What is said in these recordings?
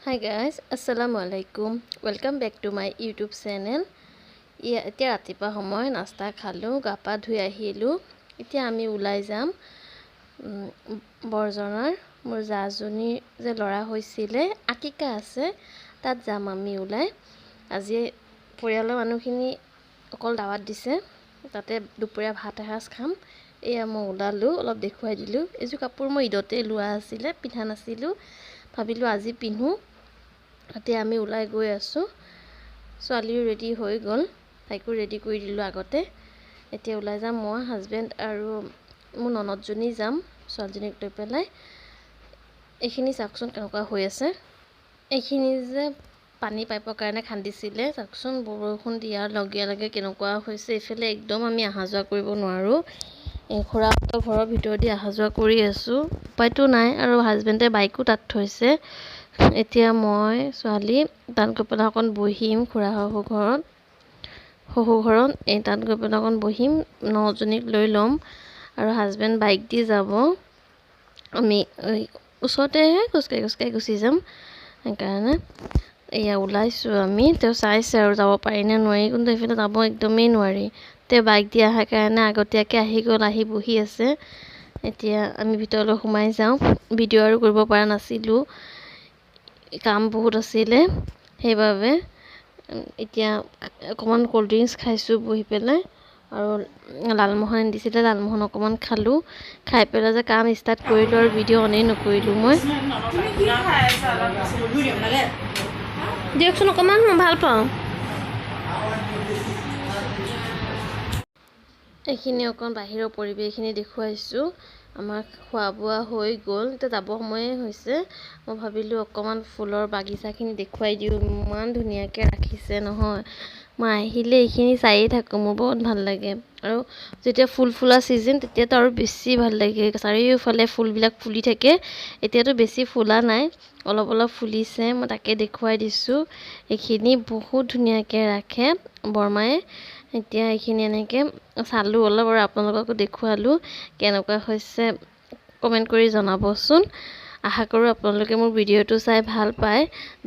Hi guys, Assalamualaikum. Welcome back to my YouTube channel. এতিয়া ৰাতিপুৱা সময় নাস্তা খালোঁ, গা পা ধুই আহিলোঁ। এতিয়া আমি ওলাই যাম বৰজনাৰ মোৰ জাজনী যে ল'ৰা হৈছিলে আকিকা আছে তাত যাম আমি ওলাই। আজি পৰিয়ালৰ মানুহখিনি অকল দাৱাত দিছে, তাতে দুপৰীয়া ভাত এসাঁজ খাম। এয়া মই ওলালোঁ, অলপ দেখুৱাই দিলোঁ। এইযোৰ কাপোৰ মই ঈদতে লোৱা আছিলে, পিন্ধা নাছিলোঁ, ভাবিলোঁ আজি পিন্ধো। এতিয়া আমি ওলাই গৈ আছোঁ। ছোৱালীও ৰেডি হৈ গ'ল, তাইকো ৰেডি কৰি দিলোঁ আগতে। এতিয়া ওলাই যাম মই, হাজবেণ্ড আৰু মোৰ ননদজনী যাম ছোৱালীজনীক লৈ পেলাই। এইখিনি চাওকচোন কেনেকুৱা হৈ আছে। এইখিনি যে পানী পাইপৰ কাৰণে খান্দিছিলে, চাওকচোন বৰষুণ দিয়াৰ লগে লগে কেনেকুৱা হৈছে। এইফালে একদম আমি অহা যোৱা কৰিব নোৱাৰোঁ। খুৰাহঁতৰ ঘৰৰ ভিতৰেদি অহা যোৱা কৰি আছোঁ, উপায়তো নাই। আৰু হাজবেণ্ডে বাইকো তাত থৈছে। এতিয়া মই ছোৱালী তাত গৈ পেলাই অকণ বহিম, খুৰা শহুৰ ঘৰত এই তাত গৈ পেলাই অকণ বহিম, নজনীক লৈ ল'ম আৰু হাজবেণ্ড বাইক দি যাব। আমি ওচৰতেহে খোজকাঢ়ি গুচি যাম। সেইকাৰণে এয়া ওলাইছোঁ আমি। তেওঁ চাইছে আৰু যাব পাৰি নে নোৱাৰি, কিন্তু এইফালে যাব একদমেই নোৱাৰি। তেওঁ বাইক দি অহাৰ কাৰণে আগতীয়াকৈ আহি গ'ল, আহি বহি আছে। এতিয়া আমি ভিতৰলৈ সোমাই যাওঁ। ভিডিঅ' আৰু কৰিব পৰা নাছিলোঁ, কাম বহুত আছিলে সেইবাবে। এতিয়া অকণমান ক'ল্ড ড্ৰিংকছ খাইছোঁ বহি পেলাই, আৰু লালমোহন দিছিলে, লালমোহন অকণমান খালোঁ। খাই পেলাই যে কাম ষ্টাৰ্ট কৰিলোঁ আৰু ভিডিঅ' অনেই নকৰিলোঁ মই। দিয়কচোন অকণমান, মই ভাল পাওঁ। এইখিনি অকণ বাহিৰৰ পৰিৱেশখিনি দেখুৱাইছোঁ। আমাৰ খোৱা বোৱা হৈ গ'ল, এতিয়া যাব সময়ে হৈছে। মই ভাবিলোঁ অকণমান ফুলৰ বাগিচাখিনি দেখুৱাই দিওঁ, ইমান ধুনীয়াকৈ ৰাখিছে নহয়। মই আহিলে এইখিনি চায়েই থাকোঁ, মোৰ বহুত ভাল লাগে। আৰু যেতিয়া ফুল ফুলা ছিজন তেতিয়াতো আৰু বেছি ভাল লাগে, চাৰিওফালে ফুলবিলাক ফুলি থাকে। এতিয়াতো বেছি ফুলা নাই, অলপ অলপ ফুলিছে, মই তাকে দেখুৱাই দিছোঁ। এইখিনি বহুত ধুনীয়াকৈ ৰাখে বৰমায়ে। এতিয়া এইখিনি এনেকৈ চালোঁ অলপ আৰু আপোনালোককো দেখুৱালোঁ। কেনেকুৱা হৈছে কমেণ্ট কৰি জনাবচোন। আশা কৰোঁ আপোনালোকে মোৰ ভিডিঅ'টো চাই ভাল পায়।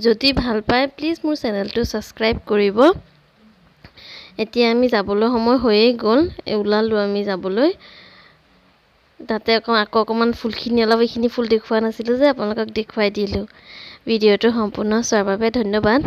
যদি ভাল পায় প্লিজ মোৰ চেনেলটো ছাবস্ক্ৰাইব কৰিব। এতিয়া আমি যাবলৈ সময় হৈয়ে গ'ল, ওলালোঁ আমি যাবলৈ। তাতে আকৌ অকণমান ফুলখিনি এইখিনি ফুল দেখুওৱা নাছিলোঁ যে আপোনালোকক দেখুৱাই দিলোঁ। ভিডিঅ'টো সম্পূৰ্ণ চোৱাৰ বাবে ধন্যবাদ।